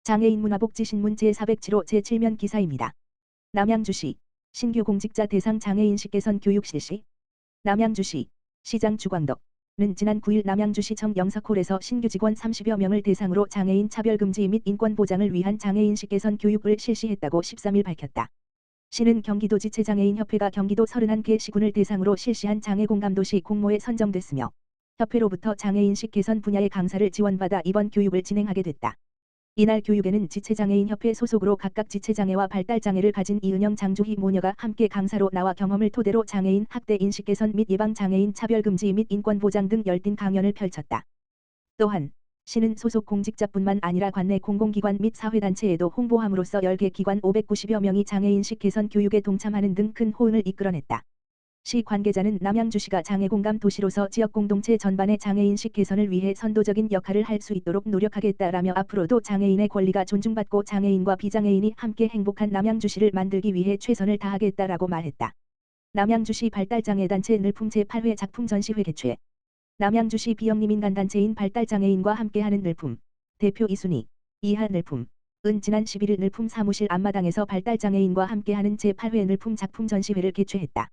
장애인 문화복지신문 제407호 제7면 기사입니다. 남양주시 신규 공직자 대상 장애인식 개선 교육 실시. 남양주시 시장 주광덕은 지난 9일 남양주시청 영석홀에서 신규 직원 30여 명을 대상으로 장애인 차별금지 및 인권 보장을 위한 장애인식 개선 교육을 실시했다고 13일 밝혔다. 시는 경기도 지체장애인협회가 경기도 31개 시군을 대상으로 실시한 장애공감도시 공모에 선정됐으며 협회로부터 장애인식 개선 분야의 강사를 지원받아 이번 교육을 진행하게 됐다. 이날 교육에는 지체장애인협회 소속으로 각각 지체장애와 발달장애를 가진 이은영 장주희 모녀가 함께 강사로 나와 경험을 토대로 장애인 학대 인식 개선 및 예방 장애인 차별금지 및 인권 보장 등 열띤 강연을 펼쳤다. 또한 시는 소속 공직자뿐만 아니라 관내 공공기관 및 사회단체에도 홍보함으로써 10개 기관 590여 명이 장애인식 개선 교육에 동참하는 등 큰 호응을 이끌어냈다. 시 관계자는 남양주시가 장애공감 도시로서 지역 공동체 전반의 장애인식 개선을 위해 선도적인 역할을 할 수 있도록 노력하겠다라며 앞으로도 장애인의 권리가 존중받고 장애인과 비장애인이 함께 행복한 남양주시를 만들기 위해 최선을 다하겠다라고 말했다. 남양주시 발달장애단체 늘품 제8회 작품 전시회 개최. 남양주시 비영리민간단체인 발달장애인과 함께하는 늘품 대표 이순희, 이하 늘품 은 지난 11일 늘품 사무실 앞마당에서 발달장애인과 함께하는 제8회 늘품 작품 전시회를 개최했다.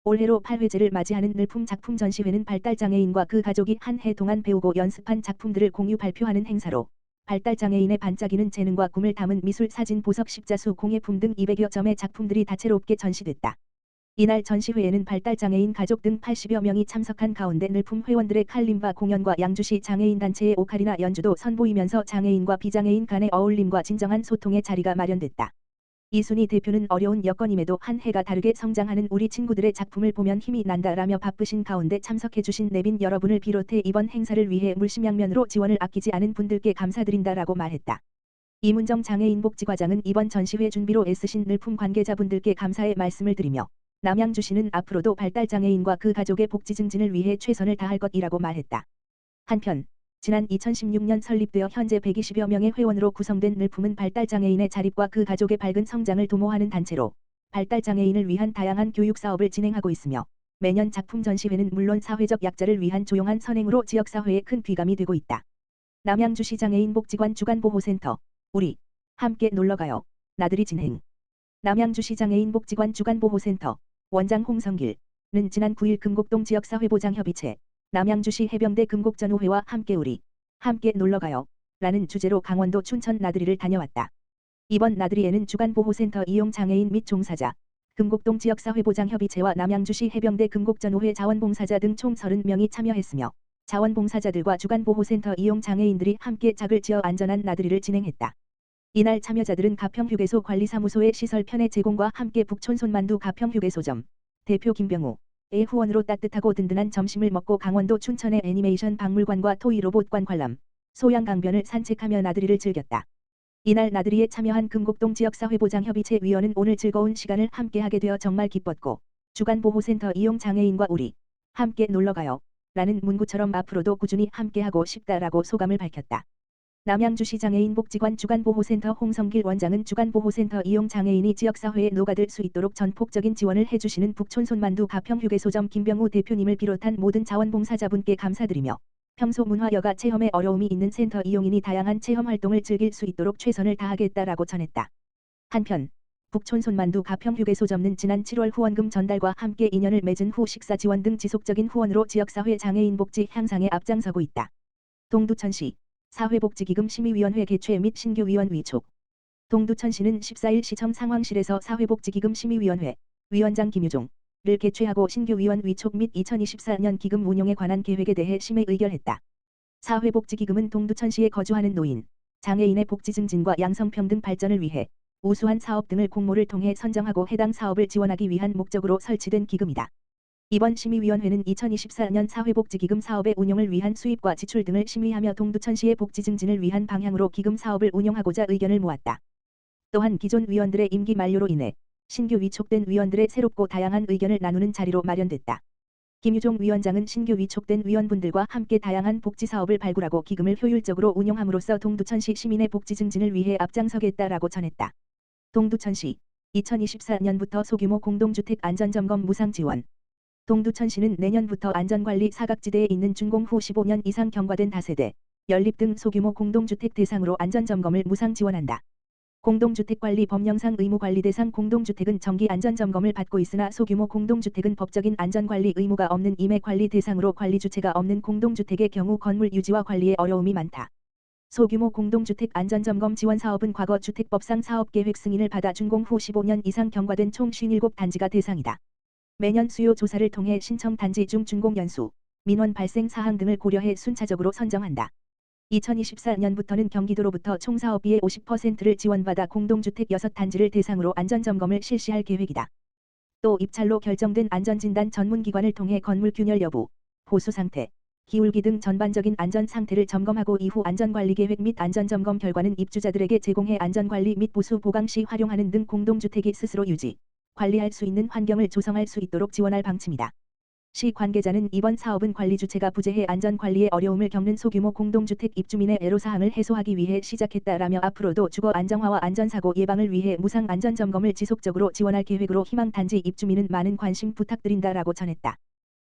올해로 8회째를 맞이하는 늘품 작품 전시회는 발달장애인과 그 가족이 한 해 동안 배우고 연습한 작품들을 공유 발표하는 행사로 발달장애인의 반짝이는 재능과 꿈을 담은 미술 사진 보석 십자수 공예품 등 200여 점의 작품들이 다채롭게 전시됐다. 이날 전시회에는 발달장애인 가족 등 80여 명이 참석한 가운데 늘품 회원들의 칼림바 공연과 양주시 장애인단체의 오카리나 연주도 선보이면서 장애인과 비장애인 간의 어울림과 진정한 소통의 자리가 마련됐다. 이순희 대표는 어려운 여건임에도 한 해가 다르게 성장하는 우리 친구들의 작품을 보면 힘이 난다라며 바쁘신 가운데 참석해주신 내빈 여러분을 비롯해 이번 행사를 위해 물심양면으로 지원을 아끼지 않은 분들께 감사드린다라고 말했다. 이문정 장애인복지과장은 이번 전시회 준비로 애쓰신 늘품 관계자분들께 감사의 말씀을 드리며 남양주시는 앞으로도 발달장애인과 그 가족의 복지 증진을 위해 최선을 다할 것이라고 말했다. 한편 지난 2016년 설립되어 현재 120여 명의 회원으로 구성된 늘품은 발달장애인의 자립과 그 가족의 밝은 성장을 도모하는 단체로 발달장애인을 위한 다양한 교육 사업을 진행하고 있으며 매년 작품 전시회는 물론 사회적 약자를 위한 조용한 선행으로 지역사회에 큰 귀감이 되고 있다. 남양주시 장애인복지관 주간보호센터 우리 함께 놀러가요. 나들이 진행. 남양주시 장애인복지관 주간보호센터 원장 홍성길은 지난 9일 금곡동 지역사회보장협의체 남양주시 해병대 금곡전우회와 함께 우리 함께 놀러가요 라는 주제로 강원도 춘천 나들이를 다녀왔다. 이번 나들이에는 주간보호센터 이용 장애인 및 종사자, 금곡동 지역사회보장협의체와 남양주시 해병대 금곡전우회 자원봉사자 등 총 30명이 참여했으며 자원봉사자들과 주간보호센터 이용 장애인들이 함께 짝을 지어 안전한 나들이를 진행했다. 이날 참여자들은 가평휴게소 관리사무소의 시설 편의 제공과 함께 북촌 손만두 가평휴게소점 대표 김병우 의 후원으로 따뜻하고 든든한 점심을 먹고 강원도 춘천의 애니메이션 박물관과 토이 로봇관 관람, 소양강변을 산책하며 나들이를 즐겼다. 이날 나들이에 참여한 금곡동 지역사회보장협의체 위원은 오늘 즐거운 시간을 함께하게 되어 정말 기뻤고 주간보호센터 이용 장애인과 우리 함께 놀러가요 라는 문구처럼 앞으로도 꾸준히 함께하고 싶다라고 소감을 밝혔다. 남양주시 장애인복지관 주간보호센터 홍성길 원장은 주간보호센터 이용 장애인이 지역사회에 녹아들 수 있도록 전폭적인 지원을 해주시는 북촌 손만두 가평휴게소점 김병우 대표님을 비롯한 모든 자원봉사자분께 감사드리며 평소 문화여가 체험에 어려움이 있는 센터 이용인이 다양한 체험활동을 즐길 수 있도록 최선을 다하겠다라고 전했다. 한편 북촌 손만두 가평휴게소점은 지난 7월 후원금 전달과 함께 인연을 맺은 후 식사 지원 등 지속적인 후원으로 지역사회 장애인 복지 향상에 앞장서고 있다. 동두천시 사회복지기금 심의위원회 개최 및 신규 위원 위촉. 동두천시는 14일 시청 상황실에서 사회복지기금 심의위원회 위원장 김유종을 개최하고 신규 위원 위촉 및 2024년 기금 운용에 관한 계획에 대해 심의 의결했다. 사회복지기금은 동두천시에 거주하는 노인, 장애인의 복지 증진과 양성평등 발전을 위해 우수한 사업 등을 공모를 통해 선정하고 해당 사업을 지원하기 위한 목적으로 설치된 기금이다. 이번 심의위원회는 2024년 사회복지기금 사업의 운용을 위한 수입과 지출 등을 심의하며 동두천시의 복지 증진을 위한 방향으로 기금 사업을 운용하고자 의견을 모았다. 또한 기존 위원들의 임기 만료로 인해 신규 위촉된 위원들의 새롭고 다양한 의견을 나누는 자리로 마련됐다. 김유종 위원장은 신규 위촉된 위원분들과 함께 다양한 복지 사업을 발굴하고 기금을 효율적으로 운용함으로써 동두천시 시민의 복지 증진을 위해 앞장서겠다라고 전했다. 동두천시 2024년부터 소규모 공동주택 안전점검 무상 지원. 동두천시는 내년부터 안전관리 사각지대에 있는 준공 후 15년 이상 경과된 다세대 연립 등 소규모 공동주택 대상으로 안전점검을 무상 지원한다. 공동주택관리 법령상 의무관리 대상 공동주택은 정기 안전점검을 받고 있으나 소규모 공동주택은 법적인 안전관리 의무가 없는 임의관리 대상으로 관리주체가 없는 공동주택의 경우 건물 유지와 관리에 어려움이 많다. 소규모 공동주택 안전점검 지원사업은 과거 주택법상 사업계획 승인을 받아 준공 후 15년 이상 경과된 총 57단지가 대상이다. 매년 수요 조사를 통해 신청 단지 중 준공 연수, 민원 발생 사항 등을 고려해 순차적으로 선정한다. 2024년부터는 경기도로부터 총 사업비의 50%를 지원받아 공동주택 6단지를 대상으로 안전점검을 실시할 계획이다. 또 입찰로 결정된 안전진단 전문기관을 통해 건물 균열 여부, 보수 상태, 기울기 등 전반적인 안전 상태를 점검하고 이후 안전관리계획 및 안전점검 결과는 입주자들에게 제공해 안전관리 및 보수 보강 시 활용하는 등 공동주택이 스스로 유지, 관리할 수 있는 환경을 조성할 수 있도록 지원할 방침이다. 시 관계자는 이번 사업은 관리주체가 부재해 안전관리에 어려움을 겪는 소규모 공동주택 입주민의 애로사항을 해소하기 위해 시작했다라며 앞으로도 주거 안정화와 안전사고 예방을 위해 무상 안전점검을 지속적으로 지원할 계획으로 희망단지 입주민은 많은 관심 부탁드린다라고 전했다.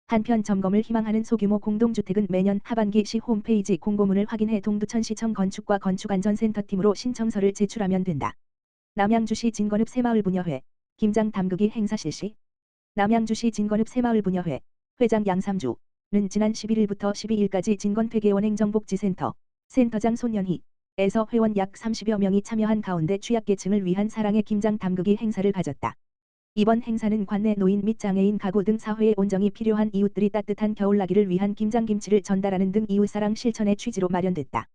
한편 점검을 희망하는 소규모 공동주택은 매년 하반기 시 홈페이지 공고문을 확인해 동두천시청 건축과 건축안전센터팀으로 신청서를 제출하면 된다. 남양주시 진건읍 새마을부녀회, 김장 담그기 행사 실시. 남양주시 진건읍 새마을부녀회 회장 양삼주는 지난 11일부터 12일까지 진건폐계원 행정복지센터 센터장 손연희에서 회원 약 30여 명이 참여한 가운데 취약계층을 위한 사랑의 김장 담그기 행사를 가졌다. 이번 행사는 관내 노인 및 장애인 가구 등 사회의 온정이 필요한 이웃들이 따뜻한 겨울나기를 위한 김장김치를 전달하는 등 이웃사랑 실천의 취지로 마련됐다.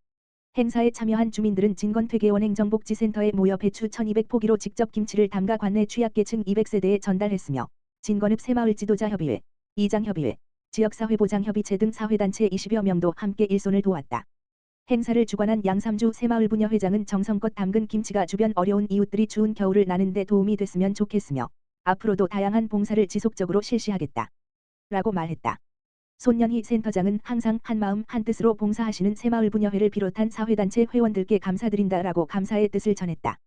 행사에 참여한 주민들은 진건폐계원 행정복지센터에 모여 배추 1200포기로 직접 김치를 담가 관내 취약계층 200세대에 전달했으며 진건읍 새마을 지도자협의회, 이장협의회, 지역사회보장협의체 등 사회단체 20여 명도 함께 일손을 도왔다. 행사를 주관한 양삼주 새마을부녀 회장은 정성껏 담근 김치가 주변 어려운 이웃들이 추운 겨울을 나는 데 도움이 됐으면 좋겠으며 앞으로도 다양한 봉사를 지속적으로 실시하겠다. 라고 말했다. 손연희 센터장은 항상 한마음 한뜻으로 봉사하시는 새마을부녀회를 비롯한 사회단체 회원들께 감사드린다라고 감사의 뜻을 전했다.